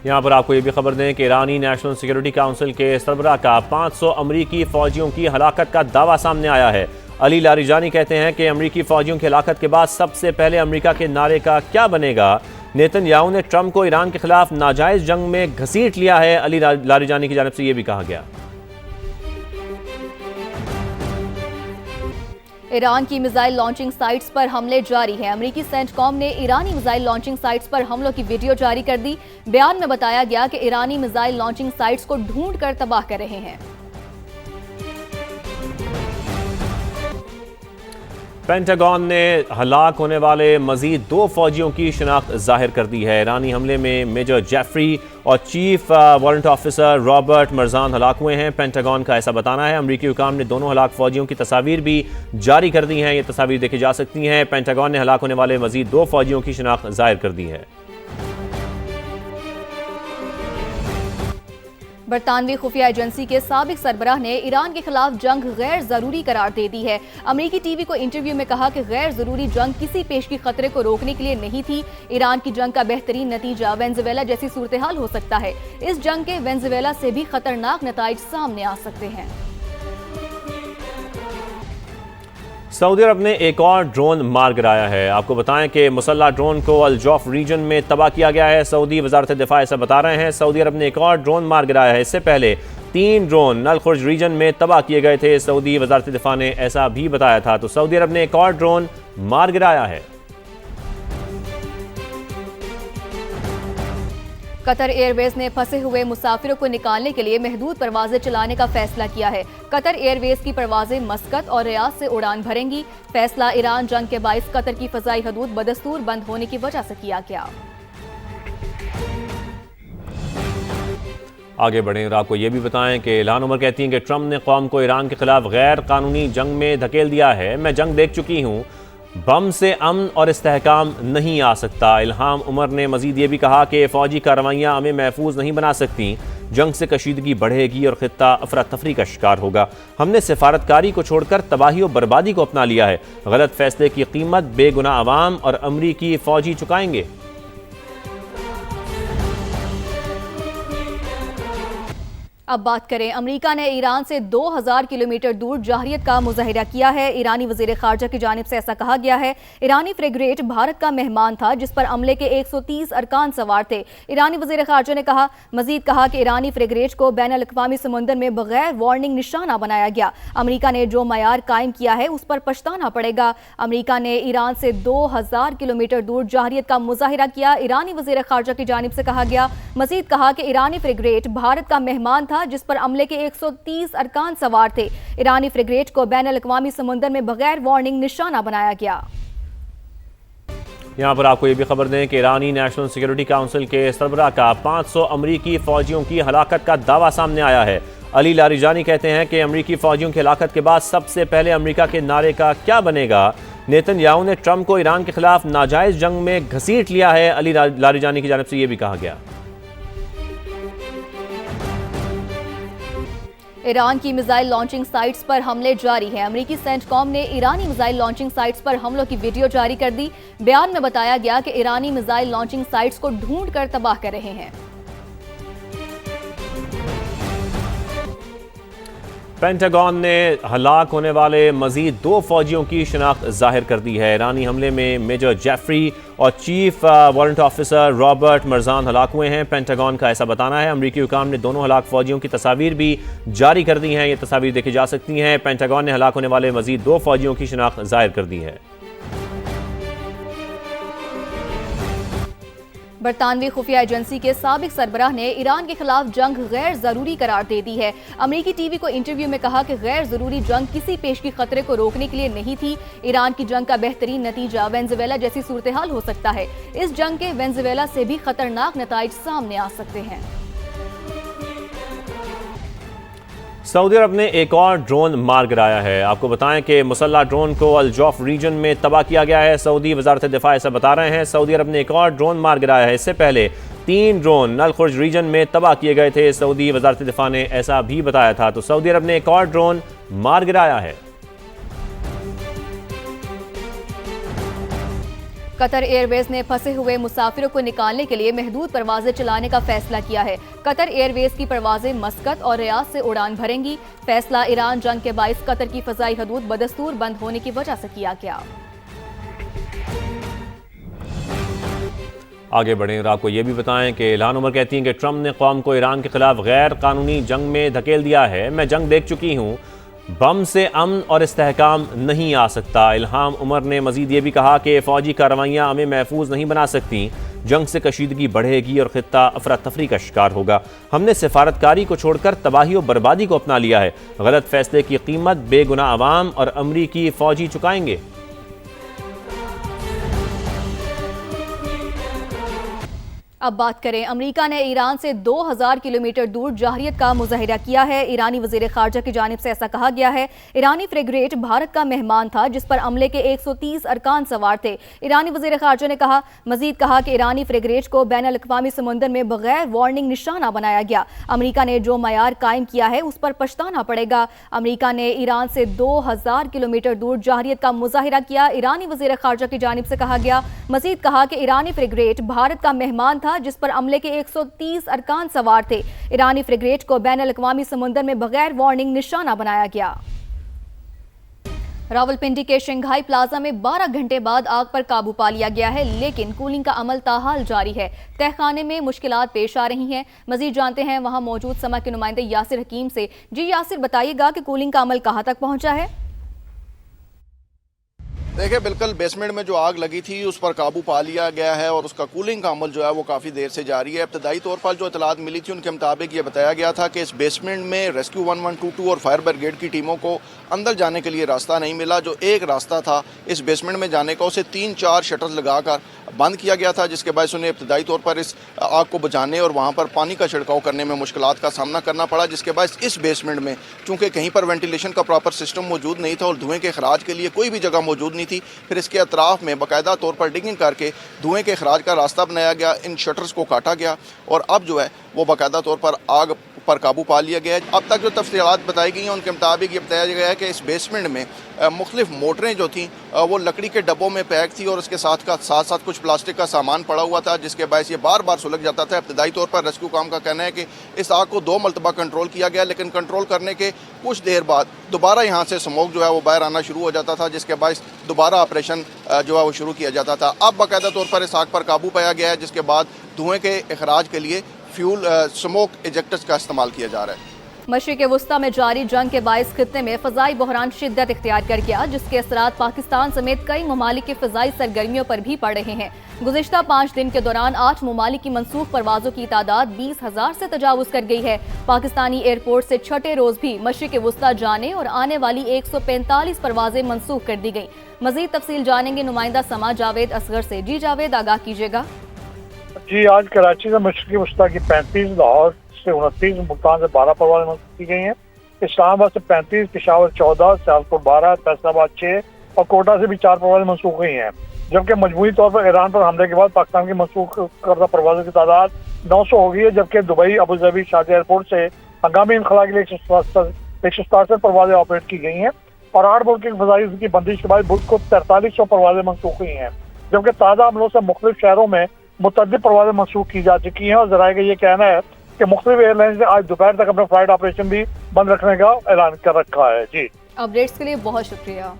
यहाँ पर आपको ये भी खबर दें कि ईरानी नेशनल सिक्योरिटी काउंसिल के सरबराह का 500 अमरीकी फौजियों की हलाकत का दावा सामने आया है। अली लारिजानी कहते हैं कि अमरीकी फौजियों की हलाकत के बाद सबसे पहले अमरीका के नारे का क्या बनेगा। नेतन्याहू ने ट्रंप को ईरान के खिलाफ नाजायज जंग में घसीट लिया है। अली लारिजानी की जानिब से यह भी कहा गया। ईरान की मिसाइल लॉन्चिंग साइट्स पर हमले जारी हैं। अमेरिकी सेंटकॉम ने ईरानी मिसाइल लॉन्चिंग साइट्स पर हमलों की वीडियो जारी कर दी। बयान में बताया गया कि ईरानी मिसाइल लॉन्चिंग साइट्स को ढूंढ कर तबाह कर रहे हैं। पेंटागन ने हलाक होने वाले मजीद 2 फौजियों की शिनाख्त जाहिर कर दी है। ईरानी हमले में मेजर जेफरी और chief warrant officer Robert Marjan हलाक हुए हैं। पेंटागन का ऐसा बताना है। अमरीकी हुकाम ने दोनों हलाक फौजियों की तस्वीर भी जारी कर दी हैं। ये तस्वीर देखी जा सकती हैं। पेंटागन ने हलाक होने वाले मजीद 2 फौजियों की शिनाख्त जाहिर कर दी है। बरतानवी खुफिया एजेंसी के साबिक सरबराह ने ईरान के खिलाफ जंग गैर जरूरी करार दे दी है। अमेरिकी टीवी को इंटरव्यू में कहा कि गैर जरूरी जंग किसी पेशगी खतरे को रोकने के लिए नहीं थी। ईरान की जंग का बेहतरीन नतीजा वेनेजुएला जैसी सूरत हाल हो सकता है। इस जंग के वेनेजुएला से भी खतरनाक नताइज सामने आ सकते हैं। सऊदी अरब ने एक और ड्रोन मार गिराया है। आपको बताएं कि मुसल्ला ड्रोन को अल जौफ रीजन में तबाह किया गया है। सऊदी वजारत दिफा ऐसा बता रहे हैं। सऊदी अरब ने एक और ड्रोन मार गिराया है। इससे पहले 3 ड्रोन नल खुर्ज रीजन में तबाह किए गए थे। सऊदी वजारत दिफा ने ऐसा भी बताया था। तो सऊदी अरब ने एक और ड्रोन मार गिराया है। कतर एयरवेज ने फंसे हुए मुसाफिरों को निकालने के लिए महदूद परवाजें चलाने का फैसला किया है। कतर एयरवेज की परवाजें मस्कत और रियाद से उड़ान भरेंगी। फैसला ईरान जंग के बाइस कतर की फजाई हदूद बदस्तूर बंद होने की वजह से किया गया। आगे बढ़ें और आपको ये भी बताएं कि इल्हान उमर कहती हैं कि ट्रंप ने कौम को ईरान के खिलाफ गैर कानूनी जंग में धकेल दिया है। मैं जंग देख चुकी हूँ, बम से अमन और इस्तेहकाम नहीं आ सकता। इल्हाम उमर ने मजीद ये भी कहा कि फौजी कार्रवाइयाँ हमें महफूज नहीं बना सकती। जंग से कशीदगी बढ़ेगी और खित्ता अफरा तफरी का शिकार होगा। हमने सिफारतकारी को छोड़कर तबाही और बर्बादी को अपना लिया है। गलत फैसले की कीमत बेगुनाह अवाम और अमरीकी फौजी चुकाएंगे। अब बात करें, अमेरिका ने ईरान से 2000 किलोमीटर दूर जाहरियत का मुजाहिरा किया है। ईरानी वजीर खारजा की जानिब से ऐसा कहा गया है। ईरानी फ्रिगेट भारत का मेहमान था जिस पर अमले के 130 अरकान सवार थे। ईरानी वजीर खारजा ने मजीद कहा कि ईरानी फ्रिगेट को बैन अल-अक़वामी समुंदर में बगैर वार्निंग निशाना बनाया गया। अमेरिका ने जो मयार कायम किया है उस पर पछताना पड़ेगा। अमेरिका ने ईरान से 2000 किलोमीटर दूर जाहरियत का मुजाहिरा किया। ईरानी वजीर खारजा की जानिब से कहा गया। मजीद कहा कि ईरानी फ्रिगेट भारत का मेहमान था जिस पर अमले के 130 अरकान सवार थे। ईरानी फ्रिगेट को बैन अल-अक़वामी समुंदर में बगैर वार्निंग निशाना बनाया गया। यहाँ पर आपको ये भी खबर दें कि ईरानी नेशनल सिक्योरिटी काउंसिल के सरबराह का 500 अमरीकी फौजियों की हलाकत का दावा सामने आया है। अली लारिजानी कहते हैं कि अमरीकी फौजियों की हलाकत के बाद सबसे पहले अमरीका के नारे का क्या बनेगा। नेतन्याहू ने ट्रंप को ईरान के खिलाफ नाजायज जंग में घसीट लिया है। अली लारिजानी की जानिब से यह भी कहा गया। ईरान की मिसाइल लॉन्चिंग साइट्स पर हमले जारी हैं। अमेरिकी सेंटकॉम ने ईरानी मिसाइल लॉन्चिंग साइट्स पर हमलों की वीडियो जारी कर दी। बयान में बताया गया कि ईरानी मिसाइल लॉन्चिंग साइट्स को ढूंढ कर तबाह कर रहे हैं। पेंटागन ने हलाक होने वाले मजीद 2 फौजियों की शिनाख्त जाहिर कर दी है। ईरानी हमले में मेजर जेफरी और chief warrant officer Robert Marjan हलाक हुए हैं। पेंटागन का ऐसा बताना है। अमरीकी हुकाम ने दोनों हलाक फौजियों की तस्वीर भी जारी कर दी हैं। ये तस्वीर देखी जा सकती हैं। पेंटागन ने हलाक होने वाले मजीद 2 फौजियों की शिनाख्त जाहिर कर दी है। बरतानवी खुफिया एजेंसी के साबिक सरबराह ने ईरान के खिलाफ जंग गैर जरूरी करार दे दी है। अमेरिकी टीवी को इंटरव्यू में कहा कि गैर जरूरी जंग किसी पेशगी खतरे को रोकने के लिए नहीं थी। ईरान की जंग का बेहतरीन नतीजा वेनेजुएला जैसी सूरत हाल हो सकता है। इस जंग के वेनेजुएला से भी खतरनाक नताइज सामने आ सकते हैं। सऊदी अरब ने एक और ड्रोन मार गिराया है। आपको बताएं कि मुसल्ला ड्रोन को अल जौफ रीजन में तबाह किया गया है। सऊदी वजारत दिफा ऐसा बता रहे हैं। सऊदी अरब ने एक और ड्रोन मार गिराया है। इससे पहले 3 ड्रोन नल खुर्ज रीजन में तबाह किए गए थे। सऊदी वजारत दिफा ने ऐसा भी बताया था। तो सऊदी अरब ने एक और ड्रोन मार गिराया है। कतर एयरवेज ने फंसे हुए मुसाफिरों को निकालने के लिए महदूद परवाजें चलाने का फैसला किया है। कतर एयरवेज की परवाजें मस्कत और रियाद से उड़ान भरेंगी। फैसला ईरान जंग के बाइस कतर की फजाई हदूद बदस्तूर बंद होने की वजह से किया गया। आगे बढ़ें और आपको ये भी बताएं कि इल्हान उमर कहती हैं कि ट्रंप ने कौम को ईरान के खिलाफ गैर कानूनी जंग में धकेल दिया है। मैं जंग देख चुकी हूँ, बम से अमन और इस्तेहकाम नहीं आ सकता। इल्हाम उमर ने मजीद ये भी कहा कि फ़ौजी कार्रवाइयाँ हमें महफूज नहीं बना सकती। जंग से कशीदगी बढ़ेगी और ख़ित्ता अफरा तफरी का शिकार होगा। हमने सिफारतकारी को छोड़कर तबाही और बर्बादी को अपना लिया है। गलत फैसले की कीमत बेगुनाह अवाम और अमरीकी फ़ौजी चुकाएंगे। अब बात करें, अमेरिका ने ईरान से 2000 किलोमीटर दूर जाहरियत का मुजाहिरा किया है। ईरानी वजीर खारजा की जानिब से ऐसा कहा गया है। ईरानी फ्रिगेट भारत का मेहमान था जिस पर अमले के 130 अरकान सवार थे। ईरानी वजीर खारजा ने मजीद कहा कि ईरानी फ्रिगेट को बैनुल अक़वामी समुंदर में बगैर वार्निंग निशाना बनाया गया। अमेरिका ने जो मयार कायम किया है उस पर पछताना पड़ेगा। अमेरिका ने ईरान से 2000 किलोमीटर दूर जाहरियत का मुजाहिरा किया। ईरानी वजीर खारजा की जानिब से कहा गया। मजीद कहा कि ईरानी फ्रिगेट भारत का मेहमान था जिस पर अमले के 130 अरकान सवार थे। ईरानी फ्रिगेट को बैनुल अक़वामी समुंदर में बगैर वार्निंग निशाना बनाया गया। रावलपिंडी के शंघाई प्लाजा में 12 घंटे बाद आग पर काबू पा लिया गया है, लेकिन कूलिंग का अमल ताहाल जारी है। तहखाने में मुश्किलात पेश आ रही हैं। मजीद जानते हैं वहां मौजूद समा के नुमाइंदे यासिर हकीम से। जी यासिर, बताइएगा कि कूलिंग का अमल कहां तक पहुंचा है? देखिए, बिल्कुल बेसमेंट में जो आग लगी थी उस पर काबू पा लिया गया है और उसका कूलिंग का अमल जो है वो काफ़ी देर से जारी है। इब्तदाई तौर पर जो इतलात मिली थी उनके मुताबिक ये बताया गया था कि इस बेसमेंट में रेस्क्यू 1122 और फायर ब्रिगेड की टीमों को अंदर जाने के लिए रास्ता नहीं मिला। जो एक रास्ता था इस बेसमेंट में जाने का, उसे 3-4 शटर्स लगाकर बंद किया गया था, जिसके बाद उन्हें इब्तदाई तौर पर इस आग को बुझाने और वहाँ पर पानी का छिड़काव करने में मुश्किलात का सामना करना पड़ा। जिसके बाद इस बेसमेंट में चूँकि कहीं पर वेंटिलेशन का प्रॉपर सिस्टम मौजूद नहीं था और धुएँ के अखराज के लिए कोई भी जगह मौजूद नहीं थी, फिर इसके अतराफ में बाकायदा तौर पर डिगिंग करके धुएँ के अखराज का रास्ता बनाया गया। इन शटर्स को काटा गया और अब जो है वो बाकायदा तौर पर आग पर काबू पा लिया गया है। अब तक जो तफसीलात बताई गई हैं उनके मुताबिक ये बताया गया है कि इस बेसमेंट में मुख्तलिफ मोटरें जो थीं वो लकड़ी के डब्बों में पैक थी और उसके साथ साथ कुछ प्लास्टिक का सामान पड़ा हुआ था, जिसके बायस ये बार बार सुलग जाता था। इब्तदाई तौर पर रेस्क्यू काम का कहना है कि इस आग को 2 मरतबा कंट्रोल किया गया, लेकिन कंट्रोल करने के कुछ देर बाद दोबारा यहाँ से स्मोक जो है वो बाहर आना शुरू हो जाता था, जिसके बायस दोबारा ऑपरेशन जो है वो शुरू किया जाता था। अब बाकायदा तौर पर इस आग पर काबू पाया गया है, जिसके बाद धुएँ के अखराज के लिए फ्यूल स्मोक इजेक्टर्स का इस्तेमाल किया जा रहा है। मशरिक़ वस्ता में जारी जंग के बाइस खित्ते में फ़ज़ाई बहरान शिद्दत इख्तियार कर गया, जिसके असरात पाकिस्तान समेत कई ममालिक की फ़ज़ाई सरगर्मियों पर भी पड़ रहे हैं। गुज़िश्ता 5 दिन के दौरान 8 ममालिक की मनसूख परवाज़ों की तादाद 20,000 से तजावुज़ कर गई है। पाकिस्तानी एयरपोर्ट से छठे रोज़ भी मशरिक़ वस्ता जाने और आने वाली 145 परवाज़ें मनसूख कर दी गई। मज़ीद तफसील जानेंगे नुमाइंदा समा जावेद असगर से। जी जावेद, आगाह कीजिएगा। जी, आज कराची से मशरिक़ी वस्ता की 35, लाहौर से 29, मुल्तान से 12 परवाज़ें मंसूख की गई हैं। इस्लामाबाद से 35, पेशावर 14, सियालकोट 12, फैसलाबाद 6 और कोटा से भी 4 परवाज़ें मंसूख हुई हैं। जबकि मजमूई तौर पर ईरान पर हमले के बाद पाकिस्तान की मंसूख करदा परवाज़ों की तादाद 900 हो गई है, जबकि Dubai, Abu Dhabi, Sharjah airport से हंगामी इनखला के लिए 167 परवाज़ें ऑपरेट की गई हैं और 8 मुल्क की फ़ज़ाई की बंदिश के बाद बुध को 4300 परवाज़ें मंसूख हुई हैं। जबकि ताज़ा हमलों से मुख्तलिफ शहरों में मुतअद्दिद परवाज़ें मंसूख की जा चुकी हैं और ज़राए का ये कहना है कि मुख्तलिफ एयरलाइंस ने आज दोपहर तक अपना फ्लाइट ऑपरेशन भी बंद रखने का ऐलान कर रखा है। जी, अपडेट्स के लिए बहुत शुक्रिया।